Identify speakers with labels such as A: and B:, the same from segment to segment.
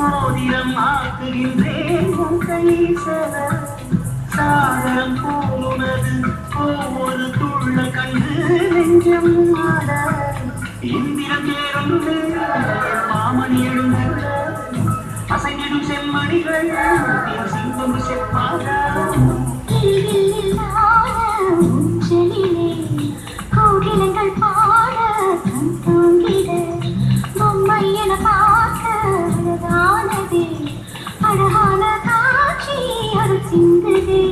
A: மோதிரம் ஆக்குகின்றேன் உன் கைசர சாகரம் போனது ஒவ்வொரு துள்ள கண்டு நெஞ்சம் ஆட இந்திரம் ஏறும் மாமணி எழுந்துள்ள அசைந்திடும் செம்மணிகள் சிங்கம் செப்பாரா கோகிலங்கள் பாட கண் தூங்கிட பொம்மை என பார்க்க அழகானதே அழகான காட்சி அது சிந்துதே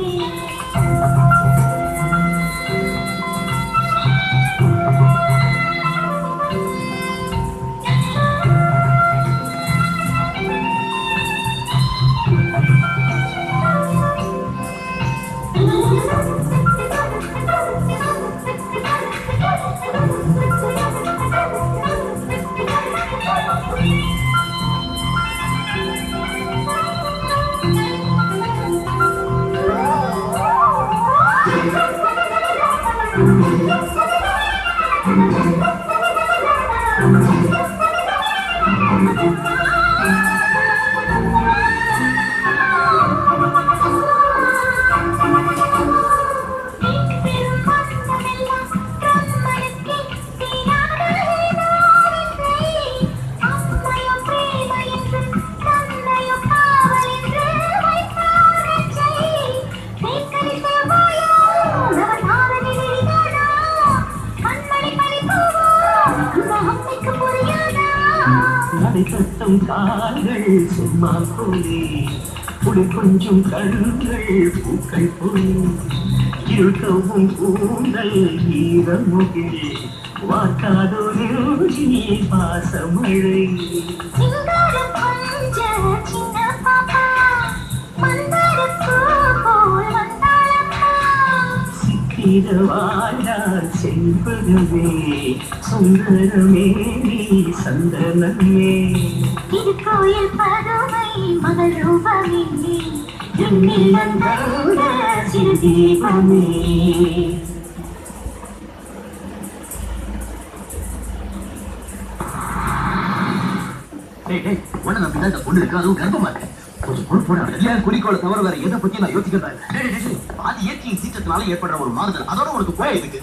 A: சத்தம் கால்கள் சும்மா போலே புடி கொஞ்சம் கண்கள் பூக்கள் போலே இருக்கவும் கூந்தல் ஈரமுகில் வாக்காதொரு பாசமழை சித்திரவாயார் செல்வதுமே சுந்தரமே நீ சந்தனமே
B: திருக்கோயில் பதுமை மகள் ரூபமே என்னில் வந்த சிறு தீபமே
A: உடனே நான் பின்னாடி பொண்ணு இருக்கு அதுவும் கர்ப்பமா இருக்கு கொஞ்சம் பொண்ணு போட குறிக்கோளை தவிர வேற எதை பத்தி நான் யோசிக்கிறேன் அது இயற்கையின் சீற்றத்தினால ஏற்படுற ஒரு மாறுதல் அதோட உனக்கு போய இதுக்கு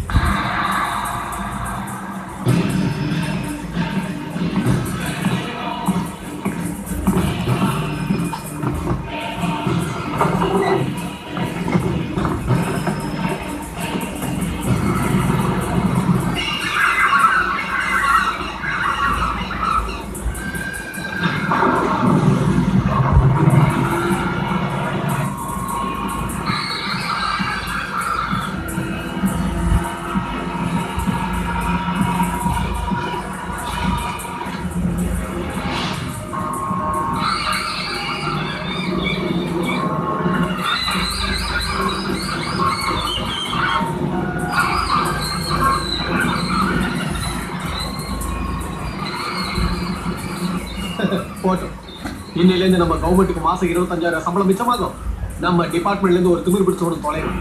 A: போட்டோம் இன்னிலேருந்து நம்ம கவர்மெண்ட்டுக்கு மாசம் 25,000 சம்பளம் மிச்சமாகும் நம்ம டிபார்ட்மெண்ட்ல இருந்து ஒரு திமிர் பிடிச்சோட தொலைவோம்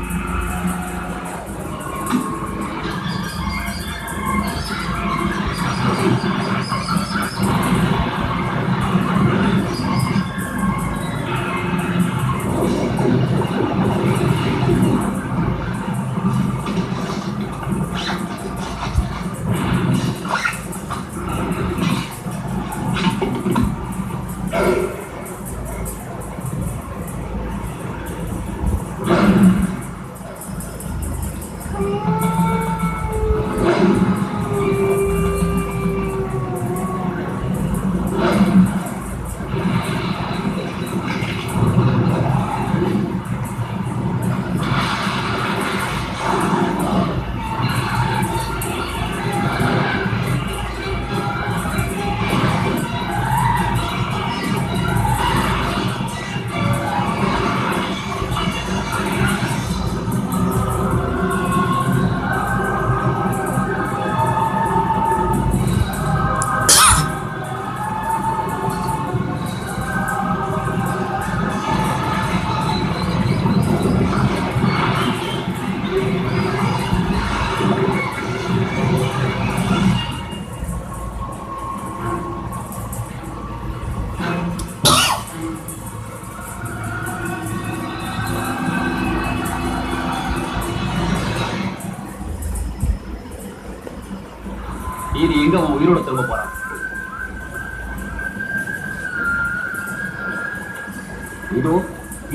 A: எங்க அவன் உயிரோட திரும்ப போறான்?
C: இதோ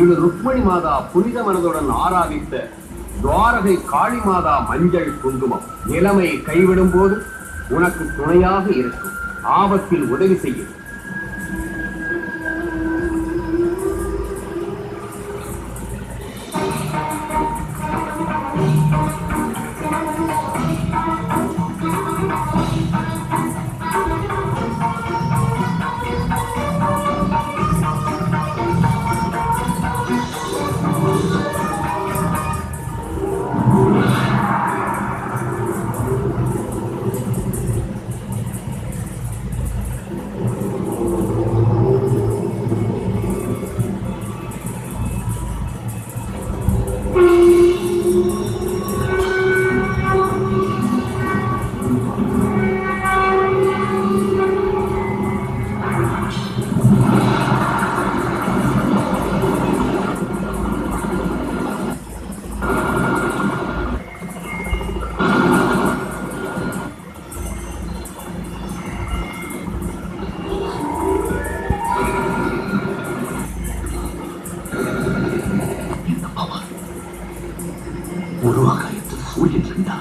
C: இது ருக்மணி மாதா புனித மனதுடன் ஆராதித்த துவாரகை காளி மாதா மஞ்சள் குங்குமம். நிலைமை கைவிடும் போது உனக்கு துணையாக இருக்கும், ஆபத்தில் உதவி செய்யும்.
A: உருவாகாயத்தில் சூரியன் இருந்தா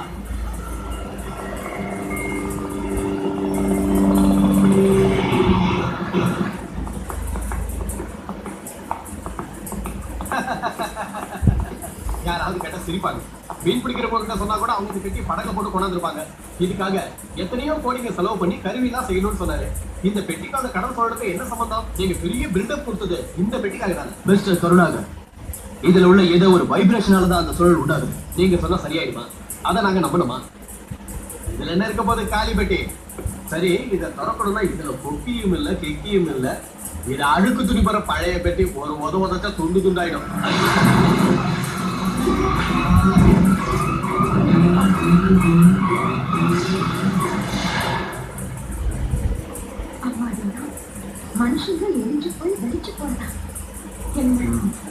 A: யாராவது கேட்டா சிரிப்பாங்க. மீன் பிடிக்கிற பொருட்களை சொன்னா கூட அவங்க கட்டி படகு போட்டு கொண்டாந்துருப்பாங்க. இதுக்காக எத்தனையோ கோடிங்க செலவு பண்ணி கருவிலாம் செய்யணும்னு சொன்னாரு. இந்த பெட்டிக்காக கடல் சோழனுக்கு என்ன சம்பந்தம்? நீங்க பெரிய பில்டப் கொடுத்தது இந்த பெட்டிக்காக தான். மிஸ்டர் கருணாகர், இதுல உள்ள ஏதோ ஒரு வைப்ரேஷனால தான் அந்த சூழல் உண்டாகுது. நீங்க சொன்னா சரியாயிடுமா? அதை நாங்க நம்பணுமா? இதுல என்ன இருக்க போது? காலி பெட்டி. சரி, இதை திறக்கணும்னா இதுல கொக்கியும் இல்ல கெக்கியும் இல்ல. இது அழுக்கு துணி போற பழைய பெட்டி. ஒரு உதச்சா துண்டு துண்டாயிடும்.
B: மனுஷங்க எரிஞ்சு போய் வெடிச்சு போறான்.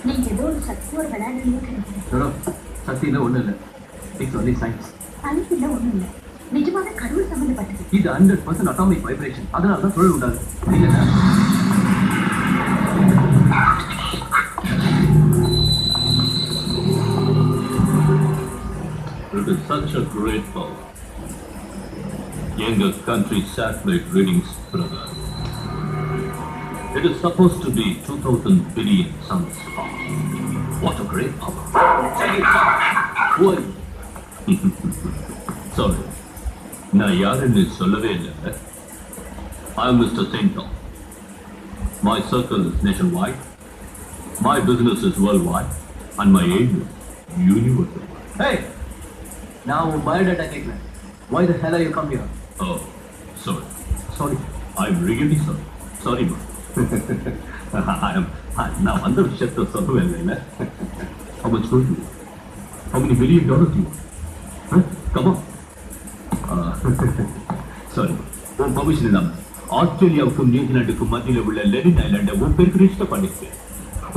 B: நீங்க ஏதோ ஒரு சக்தியோட விளையாடுறீங்க.
A: சக்தியில ஒண்ணு இல்ல, இட்ஸ் ஒன்லி சயின்ஸ்.
B: சயின்ஸ் இல்ல, ஒண்ணும் இல்ல, நிஜமான கடவுள் சம்பந்தப்பட்டது.
A: இது 100% அட்டாமிக் வைப்ரேஷன். அதனால தான் தொழில் உண்டாது. இல்லைன்னா
D: it is such a great power. Younger country satellite readings, brother. It is supposed to be 2000 billion suns far. What a great power.
A: Who are you?
D: Sorry. நான் யாருன்னு சொல்லவே இல்லை. I am Mr. Sainton. My circle is nationwide. My business is worldwide. And my aim is universal.
A: Hey! Now, biodata கேட்கல. Why the hell are you come here?
D: Oh, sorry.
A: Sorry.
D: I'm really sorry. Sorry, man. நான் வந்த விஷயத்தை சொல்லுவேன் இல்லை. How much gold do you? How many $1 million do you want? Huh? Come on. Sorry. உன் permission இல்லாம ஆஸ்திரேலியாவுக்கும் நியூசிலாண்டுக்கும் மத்தியில் உள்ள Lenin ஐலாண்டை உன் பேருக்கு ரிஜிஸ்டர் பண்ணிருக்கேன்.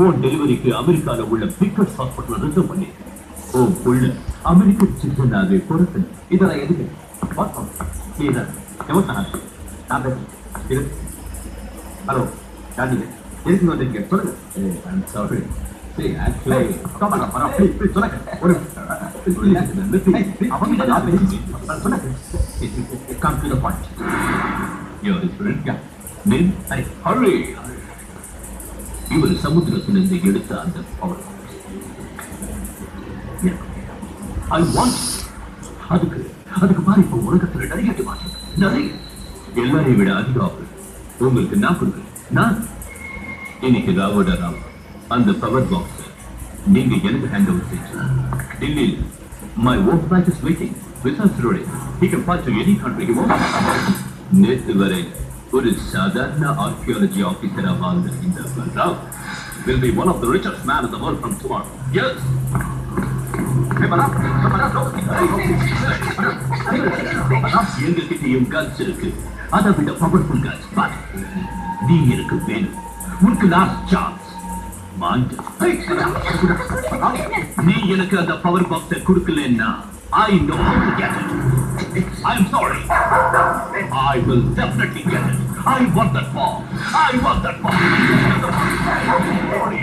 D: உன் டெலிவரிக்கு அமெரிக்காவில் உள்ள பிக்கர்ஸ் ஹாஸ்பிட்டல் ரிசர்வ் பண்ணிருக்கேன். உன் புள்ள அமெரிக்க சிட்டிசனாகவே பொறுத்து. இதெல்லாம் எதுக்கு? ஹலோ, யாருங்க? எதுக்கு வந்திருக்கீங்க? சொல்லுங்க. I'm sorry. See, actually, come on, please, சொல்லுங்க. ஒரு come to the point. You're his friend? Yeah. Name? Hurry. இவர் சமுத்திரத்திலிருந்து எடுத்த அந்த பவர். I want அதுக்கு பாரு, இப்போ உலகத்துல நிறைய டிமாண்ட், நிறைய, எல்லாரையும் விட அதிக ஆஃபர் உங்களுக்கு நான் கொடுக்குறேன். நான் இன்னைக்கு ராவோட ராவ் அந்த பவர் பாக்ஸ் நீங்க எனக்கு ஹேண்ட் ஓவர் செய்ய டெல்லியில் my own flight is waiting without road. He can fly to any country he wants. நேற்று வரை ஒரு சாதாரண ஆர்கியாலஜி ஆபீசரா வாழ்ந்த இந்த Rao will be one of the richest man in the world from tomorrow. Yes. எங்ககிட்டயும் guns இருக்கு, அதை விட பவர்ஃபுல் கன்ஸ். பட் நீ எனக்கு வேணும், உனக்கு லாஸ்ட் சான்ஸ். நீ எனக்கு அந்த பவர் பாக்ஸை கொடுக்கலன்னா I know how to get it. I'm sorry. I will definitely get it. I want that ball. I want that ball. Sorry.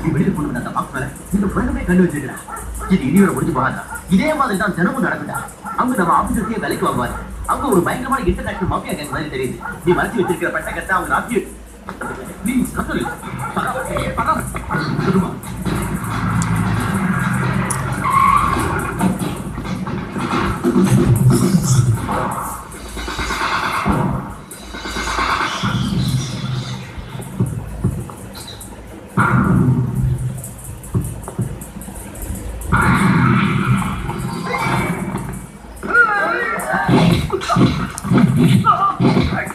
E: நீ வெளியே கொண்டு வந்த அந்த பாக்ஸ் மேல இந்த உலகமே கண்டு வச்சிருக்கா. இது இனியோட முடிஞ்சு போகாதா? இதே மாதிரி தான் தினமும் நடக்குதா? அங்க நம்ம ஆபீசர்ஸே வேலைக்கு வாங்குவாரு. அங்க ஒரு பயங்கரமான இன்டர்நேஷனல் மாஃபியா கேங் மாதிரி தெரியுது. நீ மறைச்சு வச்சிருக்கிற பெட்டகத்தை அவங்க ராத்திரி ப்ளீஸ் கத்தல்
D: Sorry.